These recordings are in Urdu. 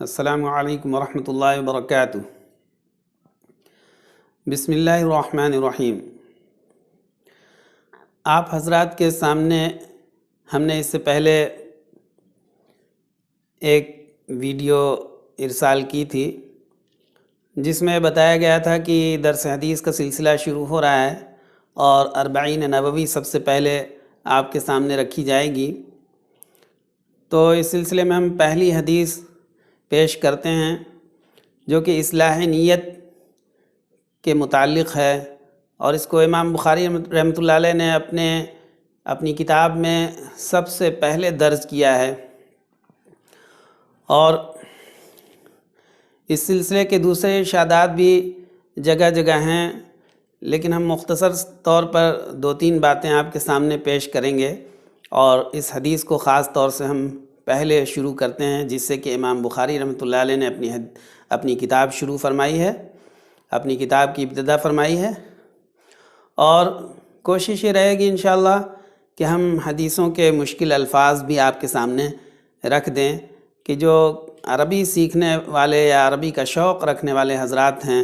السلام علیکم ورحمۃ اللہ وبرکاتہ۔ بسم اللہ الرحمن الرحیم۔ آپ حضرات کے سامنے ہم نے اس سے پہلے ایک ویڈیو ارسال کی تھی جس میں بتایا گیا تھا کہ درس حدیث کا سلسلہ شروع ہو رہا ہے اور اربعین نبوی سب سے پہلے آپ کے سامنے رکھی جائے گی۔ تو اس سلسلے میں ہم پہلی حدیث پیش کرتے ہیں جو کہ اصلاح نیت کے متعلق ہے، اور اس کو امام بخاری رحمۃ اللہ علیہ نے اپنی کتاب میں سب سے پہلے درج کیا ہے، اور اس سلسلے کے دوسرے ارشادات بھی جگہ جگہ ہیں، لیکن ہم مختصر طور پر 2-3 باتیں آپ کے سامنے پیش کریں گے، اور اس حدیث کو خاص طور سے ہم پہلے شروع کرتے ہیں جس سے کہ امام بخاری رحمۃ اللہ علیہ نے اپنی کتاب شروع فرمائی ہے، اپنی کتاب کی ابتدا فرمائی ہے، اور کوشش یہ رہے گی انشاءاللہ کہ ہم حدیثوں کے مشکل الفاظ بھی آپ کے سامنے رکھ دیں کہ جو عربی سیکھنے والے یا عربی کا شوق رکھنے والے حضرات ہیں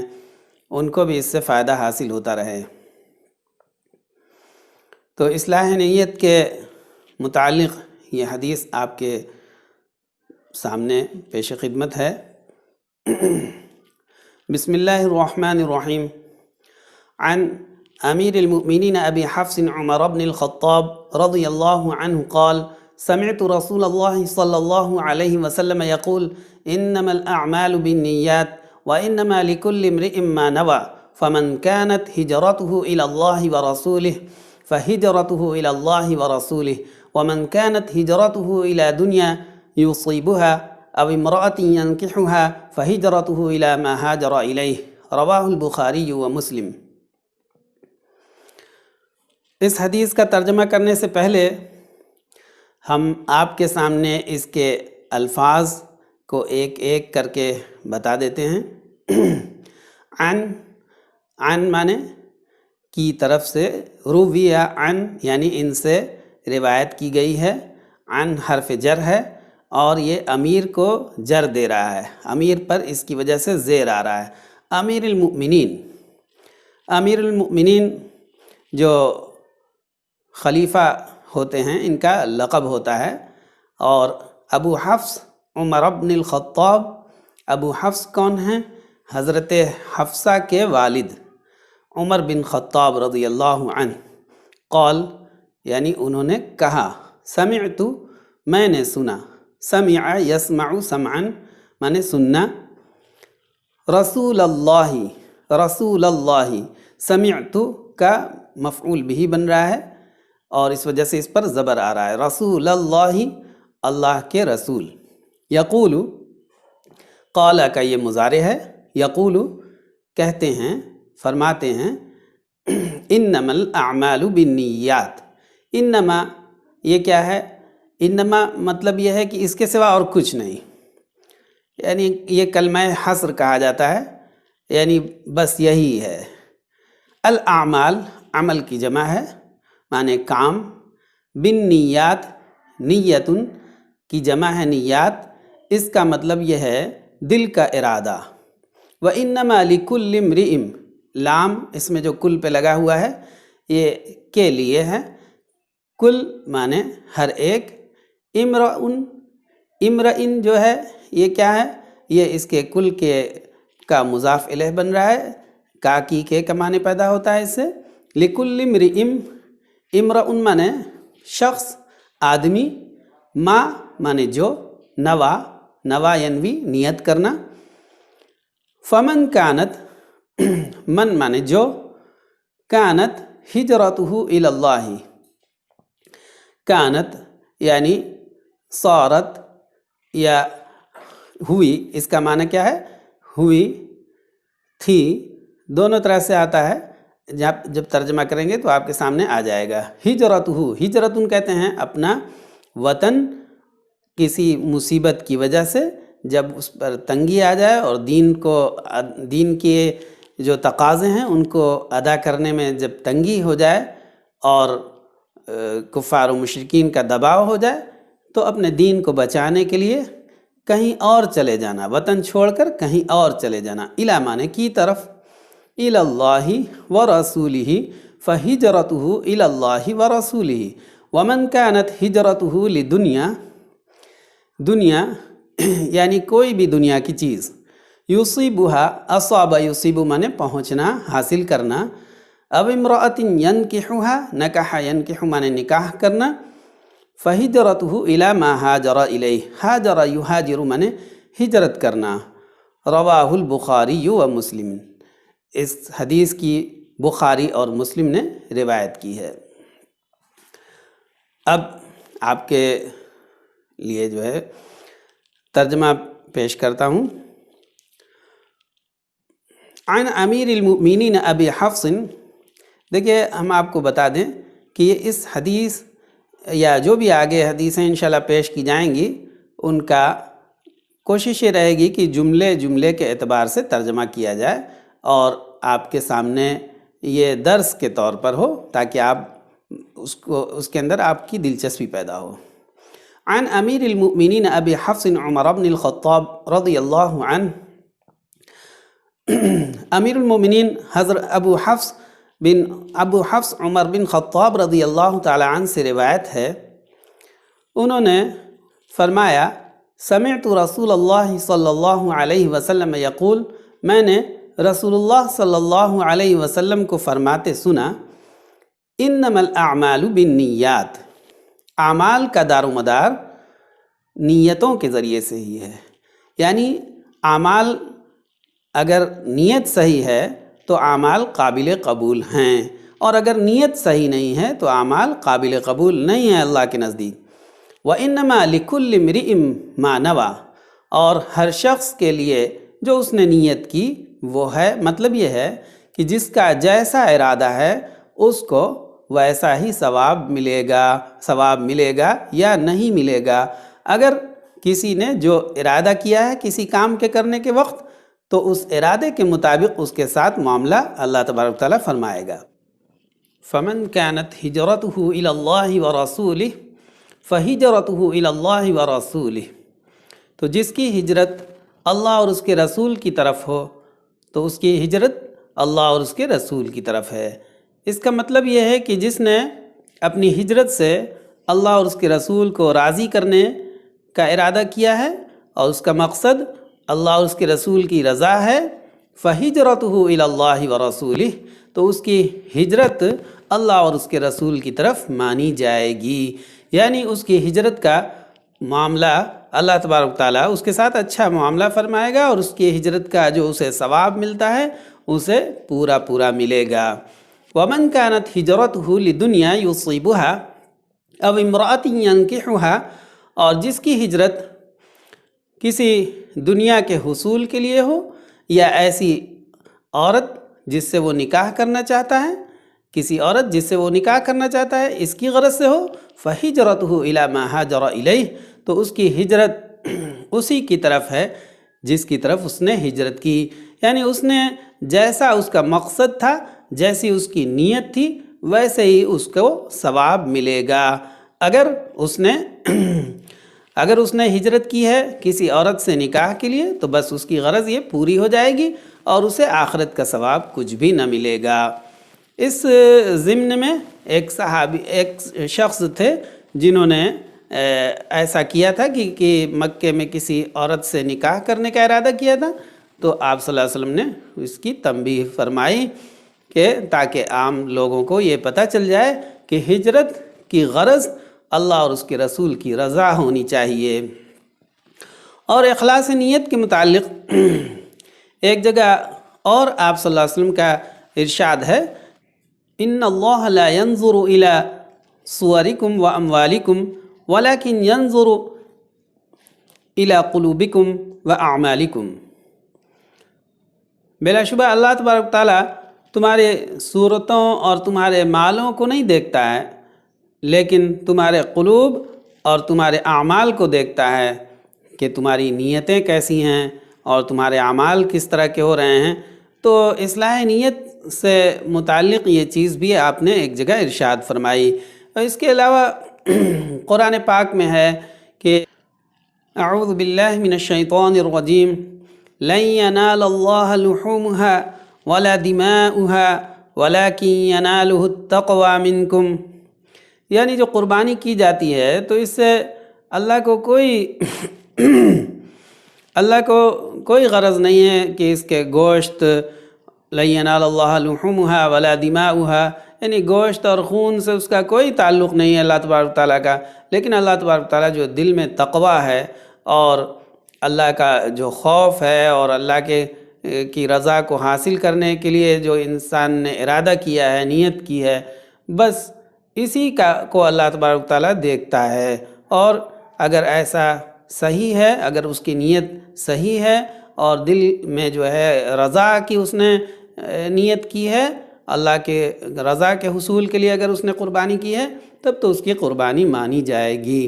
ان کو بھی اس سے فائدہ حاصل ہوتا رہے۔ تو اصلاح نیت کے متعلق یہ حدیث آپ کے سامنے پیش خدمت ہے۔ بسم اللہ الرحمن الرحیم۔ عن امیر المؤمنین ابی حفص عمر بن الخطاب رضی اللہ عنہ قال سمعت رسول اللہ صلی اللہ علیہ وسلم یقول انما الاعمال بالنیات وانما لكل امرئ ما نوى فمن كانت هجرته الى الله ورسوله فهجرته الى الله ورسوله ومن كانت هجرته الى دنیا يصيبها او امرأة ينكحها فهجرته الى ما هاجر اليه رواه البخاری ومسلم۔ اس حدیث کا ترجمہ کرنے سے پہلے ہم آپ کے سامنے اس کے الفاظ کو ایک ایک کر کے بتا دیتے ہیں۔ عن مانے کی طرف سے، رویہ عن یعنی ان سے روایت کی گئی ہے، عن حرف جر ہے اور یہ امیر کو جر دے رہا ہے، امیر پر اس کی وجہ سے زیر آ رہا ہے۔ امیر المؤمنین، امیر المؤمنین جو خلیفہ ہوتے ہیں ان کا لقب ہوتا ہے، اور ابو حفص عمر بن الخطاب، ابو حفص کون ہیں؟ حضرت حفصہ کے والد عمر بن خطاب رضی اللہ عنہ۔ قال یعنی انہوں نے کہا، سمعت میں نے سنا، سمع یسمع سمعا مانے سننا، رسول اللہ رسول اللہ، سمعت کا مفعول بھی بن رہا ہے اور اس وجہ سے اس پر زبر آ رہا ہے، رسول اللہ اللہ کے رسول، یقول قال کا یہ مضارع ہے، یقول کہتے ہیں فرماتے ہیں، انما الاعمال بالنیات، انما یہ کیا ہے؟ انما مطلب یہ ہے کہ اس کے سوا اور کچھ نہیں، یعنی یہ کلمہ حصر کہا جاتا ہے، یعنی بس یہی ہے۔ الاعمال عمل کی جمع ہے، معنی کام، بالنیات نیتن کی جمع ہے نیات، اس کا مطلب یہ ہے دل کا ارادہ۔ وانما لکل امرئ، لام اس میں جو کل پہ لگا ہوا ہے یہ کے لیے ہے، کل معنی ہر ایک، امرئن، امرئن جو ہے یہ کیا ہے؟ یہ اس کے کل کے کا مضاف الیہ بن رہا ہے، کا کی کے کا معنی پیدا ہوتا ہے اس سے۔ لکل امرئ، امرئن معنی شخص، آدمی، ما معنی جو، نوا، نوا ینوی نیت کرنا، فمن کانت من معنی جو، کانت ہجرتہ الی اللہ، کانت یعنی صارت یا ہوئی، اس کا معنی کیا ہے؟ ہوئی، تھی، دونوں طرح سے آتا ہے، جب ترجمہ کریں گے تو آپ کے سامنے آ جائے گا۔ ہجرتہ، ہجرتن کہتے ہیں اپنا وطن کسی مصیبت کی وجہ سے جب اس پر تنگی آ جائے اور دین کے جو تقاضے ہیں ان کو ادا کرنے میں جب تنگی ہو جائے اور کفار و مشرکین کا دباؤ ہو جائے تو اپنے دین کو بچانے کے لیے کہیں اور چلے جانا، وطن چھوڑ کر کہیں اور چلے جانا، الا مانے کی طرف، الی اللہ ورسولہ فہجرتہ الی اللہ ورسولہ ومن کانت ہجرتہ لدنیا، دنیا یعنی کوئی بھی دنیا کی چیز، یصیبہا، اصاب یصیب مانے پہنچنا، حاصل کرنا، اب امرأۃ ینکحہا، نکح ینکح مانے نکاح کرنا، فہجرتہ الی ما ہاجر الیہ، ہاجر یہاجر مانے ہجرت کرنا، رواہ البخاری و مسلم، اس حدیث کی بخاری اور مسلم نے روایت کی ہے۔ اب آپ کے لیے جو ہے ترجمہ پیش کرتا ہوں۔ عن امیر المؤمنین ابی حفص، دیکھیے ہم آپ کو بتا دیں کہ یہ اس حدیث یا جو بھی آگے حدیثیں انشاءاللہ پیش کی جائیں گی ان کا کوشش یہ رہے گی کہ جملے جملے کے اعتبار سے ترجمہ کیا جائے اور آپ کے سامنے یہ درس کے طور پر ہو تاکہ آپ اس کے اندر آپ کی دلچسپی پیدا ہو۔ عن امیر المؤمنین ابی حفص عمر بن الخطاب رضی اللہ عنہ، امیر المؤمنین حضرت ابو حفص عمر بن خطاب رضی اللہ تعالی عنہ سے روایت ہے، انہوں نے فرمایا سمعت رسول اللہ صلی اللہ علیہ وسلم یقول، میں نے رسول اللہ صلی اللہ علیہ وسلم کو فرماتے سنا، انما الاعمال بالنیات، اعمال کا دار و مدار نیتوں کے ذریعے سے ہی ہے، یعنی اعمال اگر نیت صحیح ہے تو اعمال قابل قبول ہیں، اور اگر نیت صحیح نہیں ہے تو اعمال قابل قبول نہیں ہیں اللہ کے نزدیک۔ وَإِنَّمَا لِكُلِّ امْرِئٍ مَا نَوَى، اور ہر شخص کے لیے جو اس نے نیت کی وہ ہے، مطلب یہ ہے کہ جس کا جیسا ارادہ ہے اس کو ویسا ہی ثواب ملے گا یا نہیں ملے گا۔ اگر کسی نے جو ارادہ کیا ہے کسی کام کے کرنے کے وقت تو اس ارادے کے مطابق اس کے ساتھ معاملہ اللہ تبارک و تعالیٰ فرمائے گا۔ فمن كانت ہجرته الى اللہ ورسولہ فہجرته الى اللہ ورسولہ، تو جس کی ہجرت اللہ اور اس کے رسول کی طرف ہو تو اس کی ہجرت اللہ اور اس کے رسول کی طرف ہے۔ اس کا مطلب یہ ہے کہ جس نے اپنی ہجرت سے اللہ اور اس کے رسول کو راضی کرنے کا ارادہ کیا ہے اور اس کا مقصد اللہ اور اس کے رسول کی رضا ہے، فَهِجْرَتُهُ إِلَى اللَّهِ وَرَسُولِهِ، تو اس کی ہجرت اللہ اور اس کے رسول کی طرف مانی جائے گی، یعنی اس کی ہجرت کا معاملہ اللہ تبارک تعالیٰ اس کے ساتھ اچھا معاملہ فرمائے گا اور اس کی ہجرت کا جو اسے ثواب ملتا ہے اسے پورا پورا ملے گا۔ وَمَنْ كَانَتْ هِجْرَتُهُ لِدُنْيَا يُصِيبُهَا أَوْ امْرَأَةٍ يَنْكِحُهَا، اور جس کی ہجرت کسی دنیا کے حصول کے لیے ہو یا ایسی عورت جس سے وہ نکاح کرنا چاہتا ہے، کسی عورت جس سے وہ نکاح کرنا چاہتا ہے اس کی غرض سے ہو، فَهِجْرَتُهُ إِلَى مَا هَاجَرَ إِلَيْهِ، تو اس کی ہجرت اسی کی طرف ہے جس کی طرف اس نے ہجرت کی، یعنی اس نے جیسا اس کا مقصد تھا، جیسی اس کی نیت تھی ویسے ہی اس کو ثواب ملے گا۔ اگر اس نے ہجرت کی ہے کسی عورت سے نکاح کے لیے تو بس اس کی غرض یہ پوری ہو جائے گی اور اسے آخرت کا ثواب کچھ بھی نہ ملے گا۔ اس ضمن میں ایک شخص تھے جنہوں نے ایسا کیا تھا کہ مکے میں کسی عورت سے نکاح کرنے کا ارادہ کیا تھا، تو آپ صلی اللہ علیہ وسلم نے اس کی تنبیہ فرمائی کہ تاکہ عام لوگوں کو یہ پتہ چل جائے کہ ہجرت کی غرض اللہ اور اس کے رسول کی رضا ہونی چاہیے۔ اور اخلاص نیت کے متعلق ایک جگہ اور آپ صلی اللہ علیہ وسلم کا ارشاد ہے، ان اللہ لا ينظر الى صورکم و اموالکم ولكن ينظر الى قلوبکم و اعمالکم، بلا شبہ اللہ تبارک تعالیٰ تمہارے صورتوں اور تمہارے مالوں کو نہیں دیکھتا ہے لیکن تمہارے قلوب اور تمہارے اعمال کو دیکھتا ہے کہ تمہاری نیتیں کیسی ہیں اور تمہارے اعمال کس طرح کے ہو رہے ہیں۔ تو اصلاح نیت سے متعلق یہ چیز بھی آپ نے ایک جگہ ارشاد فرمائی۔ اور اس کے علاوہ قرآن پاک میں ہے کہ اعوذ باللہ من الشیطان الرجیم لن ینال اللہ لحومها ولا دماؤها ولکن ینالہ التقوی منکم، یعنی جو قربانی کی جاتی ہے تو اس سے اللہ کو کوئی غرض نہیں ہے کہ اس کے گوشت لن ینال اللہ لحومها ولا دماؤها، یعنی گوشت اور خون سے اس کا کوئی تعلق نہیں ہے اللہ تبارک تعالیٰ کا، لیکن اللہ تبارک تعالیٰ جو دل میں تقوی ہے اور اللہ کا جو خوف ہے اور اللہ کی رضا کو حاصل کرنے کے لیے جو انسان نے ارادہ کیا ہے، نیت کی ہے، بس اسی کو اللہ تبارک تعالیٰ دیکھتا ہے۔ اور اگر ایسا صحیح ہے، اگر اس کی نیت صحیح ہے اور دل میں جو ہے رضا کی اس نے نیت کی ہے، اللہ کے رضا کے حصول کے لیے اگر اس نے قربانی کی ہے، تب تو اس کی قربانی مانی جائے گی۔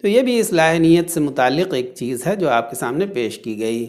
تو یہ بھی اصلاح نیت سے متعلق ایک چیز ہے جو آپ کے سامنے پیش کی گئی۔